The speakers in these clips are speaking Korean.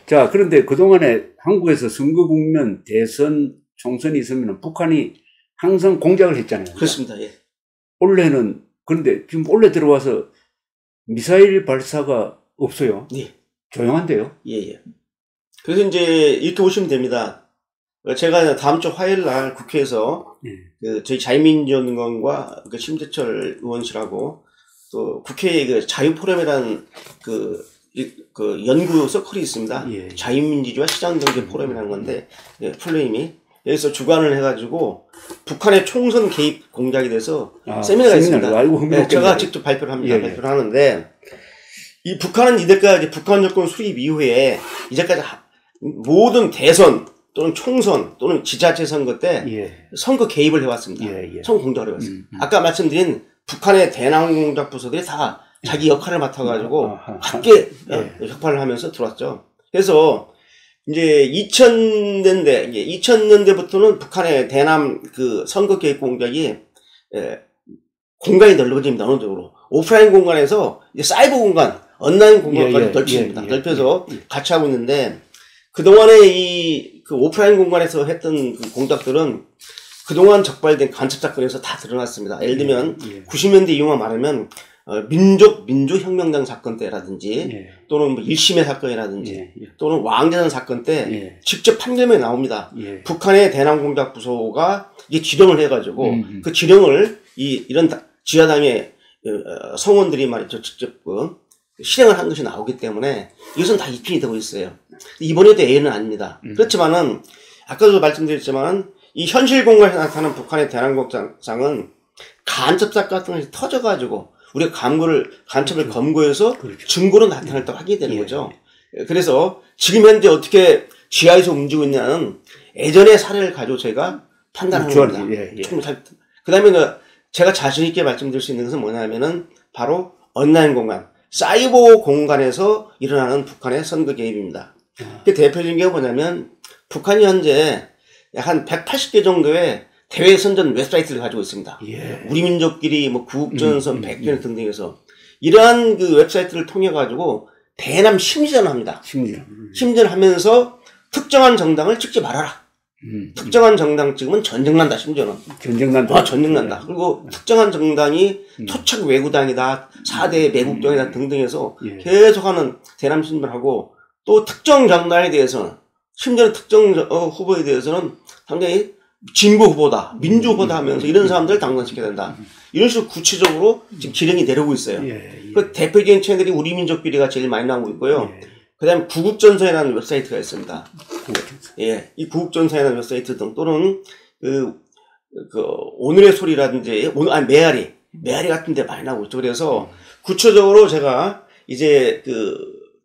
자, 그런데 그동안에 한국에서 선거 국면, 대선, 총선이 있으면 북한이 항상 공작을 했잖아요. 그렇습니다. 예. 올해는, 그런데 지금 올해 들어와서 미사일 발사가 없어요. 예. 조용한데요? 예, 예. 그래서 이제 이렇게 보시면 됩니다. 제가 다음 주 화요일 날 국회에서 그 저희 자유민주연구원과 그 심재철 의원실하고 또 국회 그 자유포럼이라는 그 연구 서클이 있습니다. 예. 자유민주주의와 시장경제 포럼이라는 건데, 예, 풀네임이. 여기서 주관을 해가지고 북한의 총선 개입 공작에 대해서 세미나가 있습니다. 네, 제가 직접 발표를 합니다. 예, 발표를 하는데, 이 북한은 이제까지 북한 정권 수립 이후에 이제까지 모든 대선 또는 총선 또는 지자체 선거 때 선거 개입을 해왔습니다. 선거 공작을 해왔습니다. 아까 말씀드린 북한의 대남 공작 부서들이 다 자기 역할을 맡아가지고 함께 역할을 하면서 들어왔죠. 그래서 이제 2000년대부터는 북한의 대남 그 선거 개입 공작이 공간이 넓어집니다. 어느 정도로 오프라인 공간에서 이제 사이버 공간, 온라인 공간까지 넓힙니다. 넓혀서 같이 하고 있는데, 그동안에 그 오프라인 공간에서 했던 그 공작들은 그동안 적발된 간첩 사건에서 다 드러났습니다. 예를 들면 90년대 이후만 말하면 민주혁명당 사건 때라든지 또는 뭐 1심의 사건이라든지 또는 왕대산 사건 때 직접 판결문에 나옵니다. 북한의 대남 공작 부서가 이게 지령을 해가지고 그 지령을 이런 지하당의 성원들이 말이죠, 직접 실행을 한 것이 나오기 때문에 이것은 다 입증이 되고 있어요. 이번에도 예는 아닙니다. 그렇지만은 아까도 말씀드렸지만 이 현실 공간에서 나타나는 북한의 대남 공작상은 간첩 사건 같은 것이 터져가지고 우리가 간첩을 검거해서 증거로 나타날 때 확인이 되는 거죠. 그래서 지금 현재 어떻게 지하에서 움직이고 있냐는 예전의 사례를 가지고 저희가 판단하는 겁니다. 그 다음에 제가 자신있게 말씀드릴 수 있는 것은 뭐냐면은 바로 온라인 공간, 사이버 공간에서 일어나는 북한의 선거 개입입니다. 그 대표적인 게 뭐냐면 북한이 현재 약 한 180개 정도의 대외 선전 웹사이트를 가지고 있습니다. 우리 민족끼리 뭐 구국전선, 백전 등등해서 이러한 그 웹사이트를 통해 가지고 대남 심리전을 합니다. 심리전을 하면서 특정한 정당을 찍지 말아라. 특정한 정당 찍으면 전쟁난다. 심지어는 전쟁난다. 전쟁난다. 그리고 특정한 정당이 토착 외구당이다, 4대 매국정이다 등등해서 계속하는 대남 심리전을 하고, 또 특정 정당에 대해서는 심지어는 특정 후보에 대해서는 상당히 진보 후보다, 민주 후보다 하면서 이런 사람들을 당선시켜야 된다. 이런 식으로 구체적으로 지금 지령이 내려오고 있어요. 그 대표적인 채널이 우리 민족비리가 제일 많이 나오고 있고요. 그 다음에 구국전선이라는 웹사이트가 있습니다. 이 구국전선이라는 웹사이트 등 또는 오늘의 소리라든지 메아리 같은 데 많이 나오고 있죠. 그래서 구체적으로 제가 이제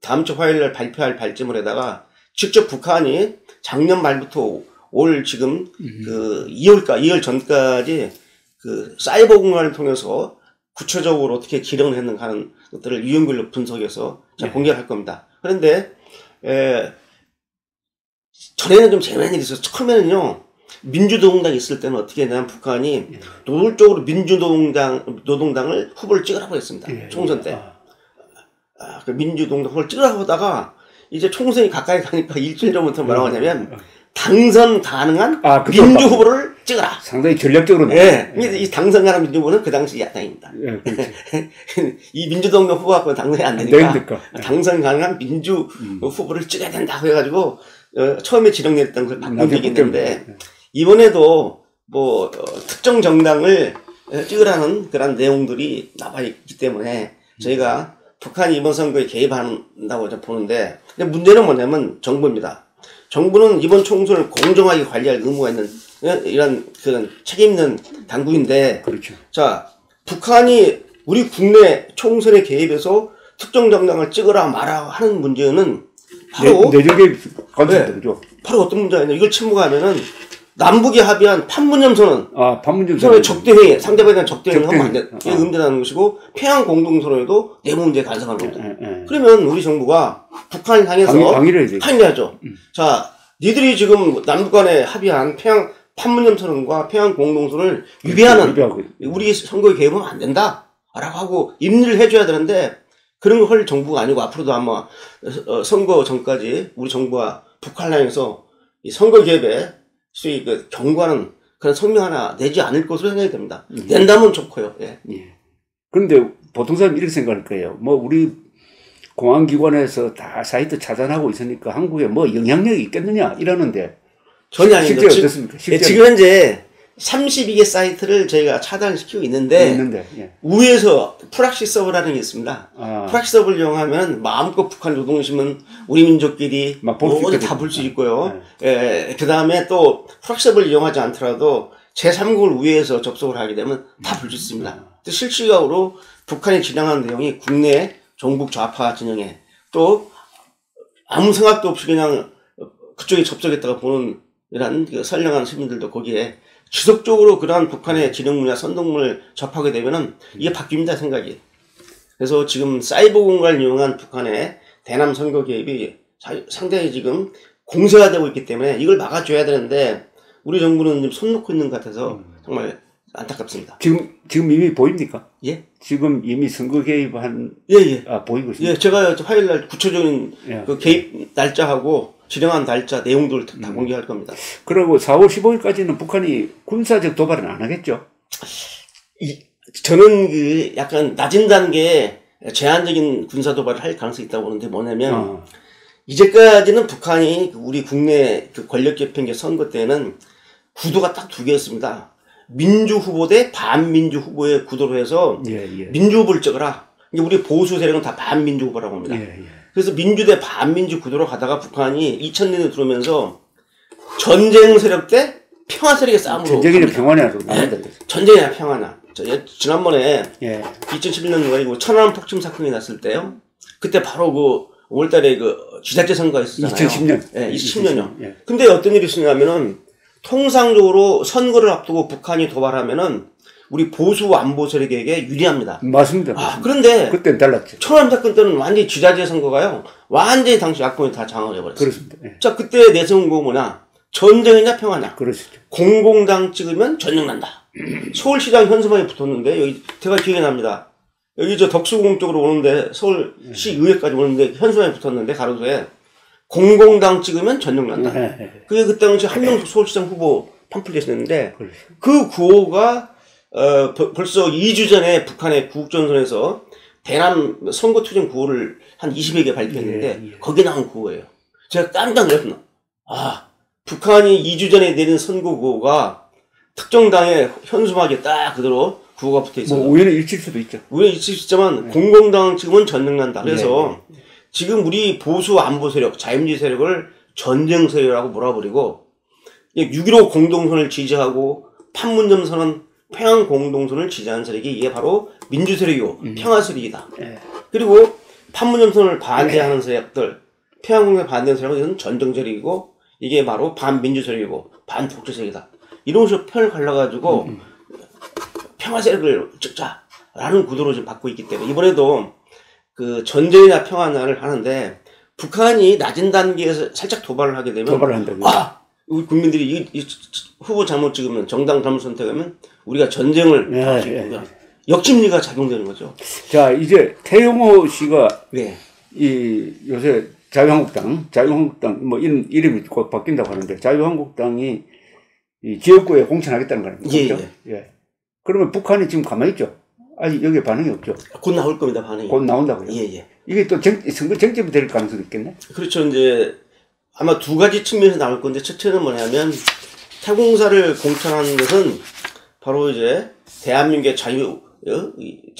다음 주 화요일 날 발표할 발제물에다가 직접 북한이 작년 말부터 올 지금 2월 전까지 사이버 공간을 통해서 구체적으로 어떻게 기능을 했는가 하는 것들을 유형별로 분석해서 제가 공개를 할 겁니다. 그런데 전에는 좀 재미난 일이 있었어요. 처음에는요, 민주노동당이 있을 때는 어떻게 했냐면 북한이 노골적으로 노동당을 후보를 찍으라고 했습니다. 총선 때. 그 민주노동당 후보를 찍으라고 하다가 이제 총선이 가까이 가니까 일주일 전부터 뭐라고 하냐면 당선 가능한 민주 후보를 찍어라. 상당히 전략적으로. 이 당선 가능한 민주 후보는 그 당시 야당입니다. 이 민주동당 후보 갖고 당선이 안 되니까 당선 가능한 민주 후보를 찍어야 된다 해가지고 처음에 지령 냈던 걸 바꾼 적이 있는데, 이번에도 뭐 특정 정당을 찍으라는 그런 내용들이 나와 있기 때문에 저희가 북한이 이번 선거에 개입한다고 보는데, 근데 문제는 뭐냐면 정부입니다. 정부는 이번 총선을 공정하게 관리할 의무가 있는 이런 그런 책임 있는 당국인데, 자, 북한이 우리 국내 총선에 개입해서 특정 정당을 찍으라 마라 하는 문제는 바로 내정개입 관점이죠. 바로 어떤 문제냐, 이걸 침묵하면은 남북이 합의한 판문점 선언, 판문점 선언 적대회의, 상대방에 대한 적대회의를 하면 안 돼. 이게 음대라는 것이고, 평양 공동선언에도 내부 문제에 간섭하는 겁니다. 그러면 우리 정부가 북한을 향해서 항의를 하죠. 자, 니들이 지금 남북 간에 합의한 판문점 선언과 평양 공동선언을 위배하는 우리 선거에 개입하면 안 된다 라고 하고 임리를 해줘야 되는데, 그런 거 할 정부가 아니고 앞으로도 아마 선거 전까지 우리 정부가 북한을 향해서 이 선거 개입에 소위 그 경고하는 그런 성명 하나 내지 않을 것으로 생각이 됩니다. 낸다면 좋고요. 예. 예. 그런데 보통 사람 이렇게 생각할 거예요. 뭐 우리 공안기관에서 다 사이트 차단하고 있으니까 한국에 뭐 영향력이 있겠느냐 이러는데 전혀 아닙니다. 실제 어떻습니까? 예, 지금 현재 32개 사이트를 저희가 차단시키고 있는데 예. 위에서 프락시 서버라는 게 있습니다. 프락시 서버를 이용하면 마음껏 북한 노동신문 우리 민족끼리 모두 다 볼 수 있고요. 네. 예, 그 다음에 또 프락시 서버를 이용하지 않더라도 제3국을 위에서 접속을 하게 되면 다 볼 수 있습니다. 실시각으로 북한이 진행하는 내용이 국내 종북 좌파 진영에 또 아무 생각도 없이 그냥 그쪽에 접속했다가 보는 이런 선량한 시민들도 거기에 지속적으로 그러한 북한의 진흥문이나 선동문을 접하게 되면은 이게 바뀝니다, 생각이. 그래서 지금 사이버 공간을 이용한 북한의 대남 선거 개입이 상당히 지금 공세가 되고 있기 때문에 이걸 막아줘야 되는데 우리 정부는 좀 손 놓고 있는 것 같아서 정말 안타깝습니다. 지금 이미 보입니까? 예? 지금 이미 선거 개입한 예. 보이고 있습니다. 예, 제가 화요일날 구체적인 그 개입 날짜하고 진행한 날짜 내용들을 다 공개할 겁니다. 그리고 4월 15일까지는 북한이 군사적 도발은 안 하겠죠? 저는 그 약간 낮은 단계에 제한적인 군사 도발을 할 가능성이 있다고 보는데 뭐냐면 이제까지는 북한이 우리 국내 그 권력 개편계 선거 때는 구도가 딱 두 개였습니다. 민주 후보 대 반민주 후보의 구도로 해서 민주 후보를 찍어라. 우리 보수 세력은 다 반민주 후보라고 합니다. 그래서 민주 대 반민주 구도로 가다가 북한이 2000년에 들어오면서 전쟁 세력 대 평화 세력의 싸움으로 전쟁이냐 평화냐 전쟁이냐 평화냐. 지난번에 2011년도에 천안함 폭침 사건이 났을 때요. 그때 바로 그 5월달에 그 지자체 선거가 있었잖아요. 2010년. 예, 2010년요. 근데 어떤 일이 있었냐면은 통상적으로 선거를 앞두고 북한이 도발하면은 우리 보수 안보 세력에게 유리합니다. 맞습니다. 그런데 그때는 달랐죠. 천안함 사건 때는 완전히 지자체 선거가요. 완전히 당시 야권이 다 장악을 해버렸어요. 그렇습니다. 예. 자, 그때 내세운 거 뭐냐? 전쟁이냐 평화냐? 그렇죠. 공공당 찍으면 전쟁 난다. 서울시장 현수막에 붙었는데 여기 제가 기억이 납니다. 여기 저 덕수궁 쪽으로 오는데 서울시 의회까지 오는데 현수막에 붙었는데 가로수에 공공당 찍으면 전쟁 난다. 그게 그때 당시 한명숙 서울시장 후보 팜플렛이었는데 그 구호가 벌써 2주 전에 북한의 구국전선에서 대남 선거투쟁 구호를 한 20여 개 발표했는데 거기에 나온 구호예요. 제가 깜짝 놀랐나. 북한이 2주 전에 내린 선거 구호가 특정 당의 현수막에 딱 그대로 구호가 붙어 있어요. 뭐 우연히 일치일 수도 있죠. 우연히 일치일 수 있지만 공공당 지금은 전쟁 난다. 그래서 지금 우리 보수 안보 세력, 자유민주 세력을 전쟁 세력이라고 몰아버리고 6.15 공동선을 지지하고 판문점 선언 평양 공동선을 지지하는 세력이 이게 바로 민주 세력이고 평화 세력이다. 그리고 판문점 선언을 반대하는 세력들, 평양 공동선에 반대하는 세력은 전쟁 세력이고 이게 바로 반민주 세력이고 반독재 세력이다. 이런 식으로 편을 갈라가지고 평화 세력을 찍자라는 구도로 지금 받고 있기 때문에 이번에도 그 전쟁이나 평화냐를 하는데 북한이 낮은 단계에서 살짝 도발을 하게 되면 우리 국민들이 이 후보 잘못 찍으면 정당 잘못 선택하면 우리가 전쟁을 역심리가 작용되는 거죠. 자, 이제 태영호 씨가 이 요새 자유한국당 뭐 이름이 곧 바뀐다고 하는데 자유한국당이 이 지역구에 공천하겠다는 거 아닙니까? 그러면 북한이 지금 가만히 있죠. 아직 여기에 반응이 없죠. 곧 나올 겁니다, 반응이. 곧 나온다고요? 이게 또 선거 쟁점이 될 가능성이 있겠네? 그렇죠. 이제 아마 두 가지 측면에서 나올 건데, 첫째는 뭐냐면, 태공사를 공천하는 것은 바로 이제 대한민국의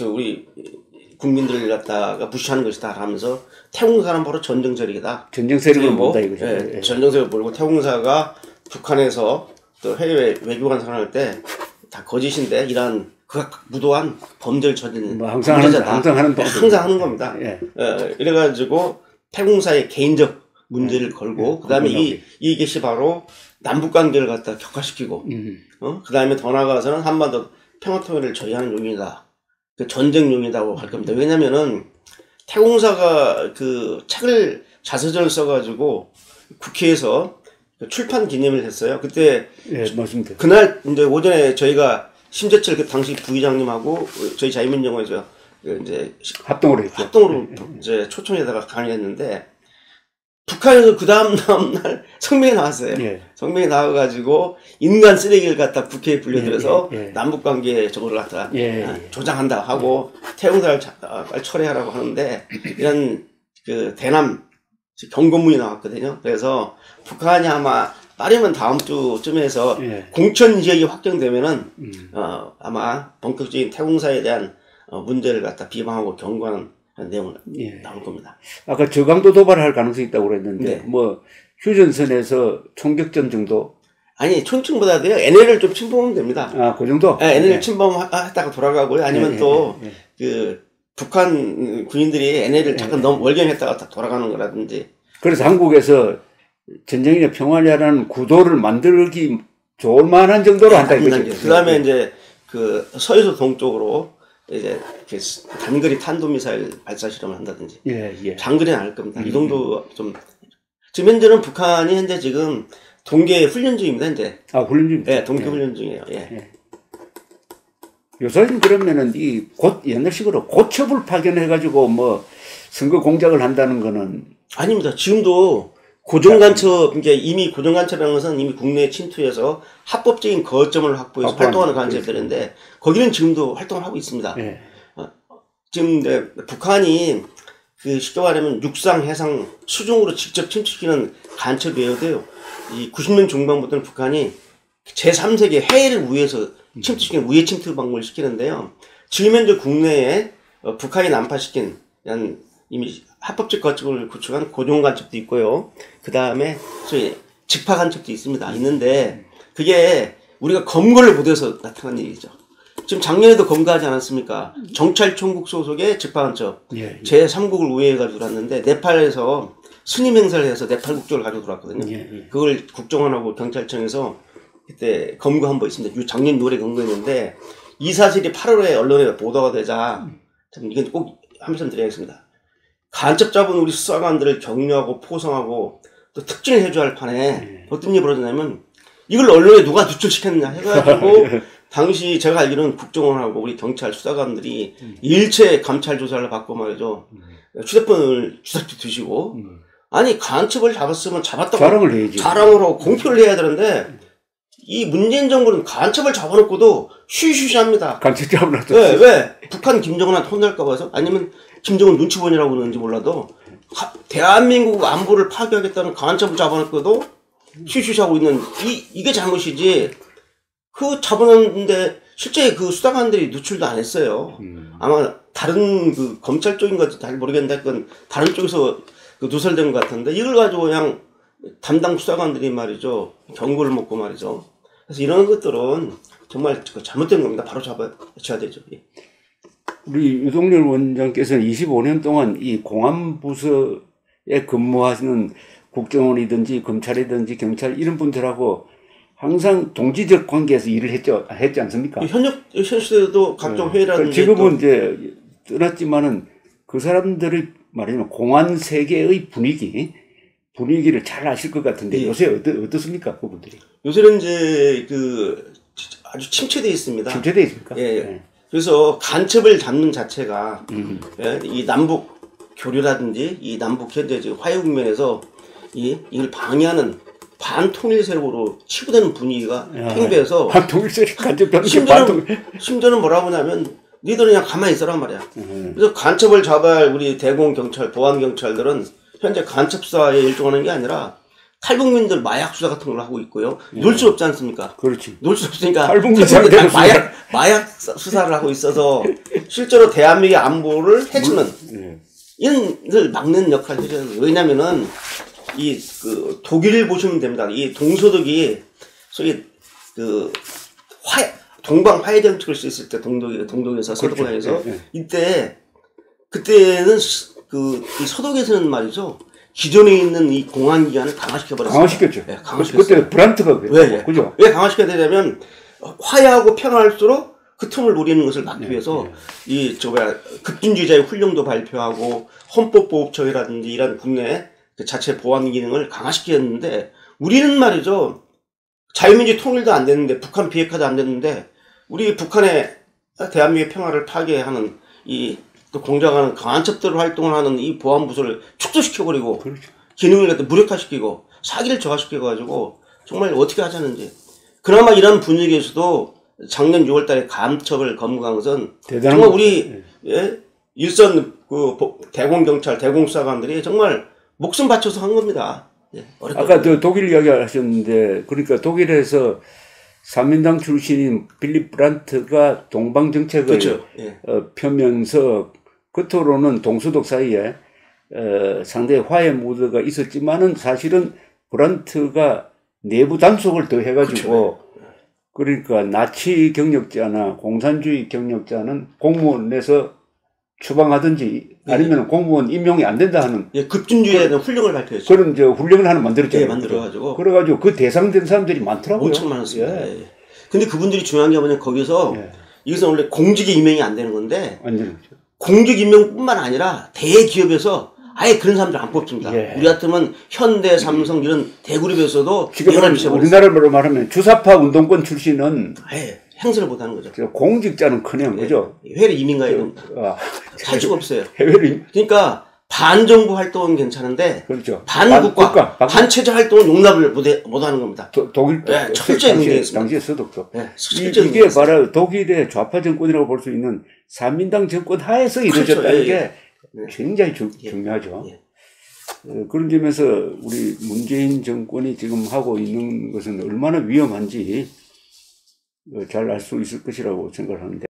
우리 국민들을 갖다가 무시하는 것이다 하면서 태공사는 바로 전쟁 세력이다. 전쟁 세력을 본다 이거죠. 전쟁 세력을 몰고 태공사가 북한에서 또 해외 외교관 생활할 때 다 거짓인데 이러한 무도한 범죄를 저지른 항상 하는 겁니다. 이래가지고 태공사의 개인적 문제를 걸고 그다음에 이 것이 바로 남북 관계를 갖다 격화시키고 그 다음에 더 나아가서는 한반도 평화통일을 저해하는 용이다. 그 전쟁용이라고 할 겁니다. 왜냐면은 태공사가 그 책을 자서전을 써가지고 국회에서 출판 기념을 했어요. 그때 맞습니다. 그날 이제 오전에 저희가 심재철 그 당시 부의장님하고 저희 자유민주연구원에서 이제 합동으로 했죠. 합동으로 이제 초청에다가 강의했는데 북한에서 그 다음 날 성명이 나왔어요. 성명이 나와가지고 인간 쓰레기를 갖다 국회에 불려들여서 남북관계 저거를 갖다 조장한다 하고 태웅사를 빨리 철회하라고 하는데 이런 그 대남 경고문이 나왔거든요. 그래서 북한이 아마 빠르면 다음 주쯤에서 공천 지역이 확정되면은 아마 본격적인 태웅사에 대한 문제를 갖다 비방하고 경고하는 내용을 나올 겁니다. 아까 저강도 도발할 가능성이 있다고 그랬는데 뭐 휴전선에서 총격전 정도? 아니 총층보다도요 NL을 좀 침범하면 됩니다. 아, 그 정도? NL을 침범했다가 돌아가고요. 아니면 또 그 북한 군인들이 NL을 잠깐 너무 월경했다가 돌아가는 거라든지. 그래서 한국에서 전쟁이나 평화냐라는 구도를 만들기 좋을 만한 정도로 한다 이거죠. 그 다음에 이제 그 서해수 동쪽으로 이제 단거리 탄도미사일 발사 실험을 한다든지. 장거리는 안 할 겁니다. 이 정도 좀. 지금 현재는 북한이 현재 지금 동계 훈련 중입니다, 현재. 아, 훈련 중? 네, 동계 훈련 중이에요. 요새는 그러면은 곧 옛날식으로 고첩을 파견해가지고 뭐 선거 공작을 한다는 거는. 아닙니다. 지금도 고정간첩, 이게 이미 고정간첩이라는 것은 이미 국내에 침투해서 합법적인 거점을 확보해서 활동하는 간첩들인데 거기는 지금도 활동을 하고 있습니다. 지금 북한이 그 쉽게 말하면 육상, 해상, 수중으로 직접 침투시키는 간첩이어도요. 이 90년 중반부터는 북한이 제3세계 해외를 우회해서 침투시키는 우회 침투 방법을 시키는데요. 지금 현재 국내에 북한이 난파시킨 이미 합법적 거점을 구축한 고정 간첩도 있고요. 그 다음에 소위 직파 간첩도 있는데 그게 우리가 검거를 못해서 나타난 일이죠. 지금 작년에도 검거하지 않았습니까? 정찰총국 소속의 직파 간첩 제3국을 우회해가지고 들어왔는데 네팔에서 스님 행사를 해서 네팔 국적을 가지고 들어왔거든요. 그걸 국정원하고 경찰청에서 그때 검거 한 번 있습니다. 작년 6월에 검거했는데 이 사실이 8월에 언론에 보도가 되자 참 이건 꼭 한 말씀 드리겠습니다. 간첩 잡은 우리 수사관들을 격려하고 포성하고 또 특진을 해줘야 할 판에 어떤 일이 벌어졌냐면 이걸 언론에 누가 누출시켰느냐 해가지고 당시 제가 알기로는 국정원하고 우리 경찰 수사관들이 일체 감찰 조사를 받고 말이죠. 휴대폰을 주석지 드시고 아니 간첩을 잡았으면 잡았다고 자랑을 해야지. 자랑을 하고 공표를 해야 되는데 이 문재인 정부는 간첩을 잡아놓고도 쉬쉬쉬합니다. 간첩 잡아놨죠. 왜? 북한 김정은한테 혼날까 봐서? 아니면 김정은 눈치 보느라고 그러는지 몰라도 대한민국 안보를 파괴하겠다는 간첩을 잡아놓고도 쉬쉬쉬하고 있는 이게 잘못이지. 그 잡아놨는데 실제 그 수사관들이 누출도 안 했어요. 아마 다른 그 검찰 쪽인 것도 잘 모르겠는데 그건 다른 쪽에서 그 누설된 것 같은데 이걸 가지고 그냥 담당 수사관들이 말이죠. 경고를 먹고 말이죠. 그래서 이런 것들은 정말 잘못된 겁니다. 바로 잡아줘야 되죠. 우리 유동열 원장께서는 25년 동안 이 공안부서에 근무하시는 국정원이든지 검찰이든지 경찰 이런 분들하고 항상 동지적 관계에서 일을 했지 않습니까? 현역 시대도 각종 회의라든지 지금은 이제 떠났지만은 그 사람들이 말하자면 공안 세계의 분위기를 잘 아실 것 같은데 요새 어떻습니까, 그분들이? 요새는 이제 아주 침체되어 있습니다. 침체되어 있습니까? 그래서 간첩을 잡는 자체가 이 남북 교류라든지 이 남북 현재 지금 화해 국면에서 이걸 방해하는 반통일 세력으로 치부되는 분위기가 팽배해서 반통일 세력 간첩 심지어는 뭐라고 하냐면 니들은 그냥 가만히 있어란 말이야. 그래서 간첩을 잡아야 할 우리 대공 경찰, 보안 경찰들은 현재 간첩 수사에 일종하는 게 아니라 탈북민들 마약 수사 같은 걸 하고 있고요. 놀 수 없지 않습니까? 그렇지. 놀 수 없으니까 탈북민 마약 수사를 하고 있어서 실제로 대한민국의 안보를 해치는 이런 걸 막는 역할을 해줘요. 왜냐면은 독일 보시면 됩니다. 이 동서독이 소위 동방 화해 정책을 쓰였을 때 동독에서 서독에서 그때는 이 서독에서는 말이죠. 기존에 있는 이 공안기관을 강화시켜버렸어요. 강화시켰죠. 강화시켰어요. 그때 브란트가 그랬죠. 그죠? 왜 강화시켜야 되냐면 화해하고 평화할수록 그 틈을 노리는 것을 막기 위해서 급진주의자의 훈령도 발표하고 헌법보호처라든지 이런 국내 자체 보안 기능을 강화시켰는데 우리는 말이죠. 자유민주 통일도 안 됐는데 북한 비핵화도 안 됐는데 우리 북한의 대한민국의 평화를 파괴하는 이 또 공작하는 간첩들 활동을 하는 이 보안부서를 축소시켜버리고 그렇죠. 기능을 갖다 무력화시키고 사기를 저하시켜가지고 정말 어떻게 하자는지. 그나마 이런 분위기에서도 작년 6월달에 감첩을 검거한 것은 정말 우리 예? 일선 그 대공경찰, 대공수사관들이 정말 목숨 바쳐서 한 겁니다. 예, 아까 독일 이야기 하셨는데, 그러니까 독일에서 삼민당 출신인 빌리 브란트가 동방 정책을 그렇죠. 예. 펴면서 겉으로는 동서독 사이에 상당히 화해 무드가 있었지만은 사실은 브란트가 내부 단속을 더 해가지고 그렇죠. 그러니까 나치 경력자나 공산주의 경력자는 공무원에서 추방하든지 아니면 공무원 임용이 안 된다 하는 예, 급진주의에 대한 훈령을 발표했죠. 그런 훈령을 하나 만들었잖아요. 예, 만들어가지고. 그래가지고 그 대상된 사람들이 많더라고요. 엄청 많았습니다. 예. 예. 근데 그분들이 중요한 게 뭐냐면 거기서 이것은 원래 공직이 임명이 안 되는 건데 안 되는 거죠. 공직 임명뿐만 아니라 대기업에서 아예 그런 사람들 안 뽑습니다. 우리 같으면 현대, 삼성 이런 대그룹에서도 지금 우리나라로 말하면 주사파 운동권 출신은 아예 행세를 못하는 거죠. 공직자는커녕 그죠. 해외로 이민 가야 됩니다. 살 수가 없어요. 해외로 그러니까 반정부 활동은 괜찮은데 그렇죠. 반국가, 반체제 활동은 용납을 못하는 겁니다. 독일도 철저히 문제였습니다. 당시에 서독도 이게 바로 독일의 좌파 정권이라고 볼 수 있는 삼민당 정권 하에서 이루어졌다는 게 굉장히 중요하죠. 그런 점에서 우리 문재인 정권이 지금 하고 있는 것은 얼마나 위험한지 잘 알 수 있을 것이라고 생각하는데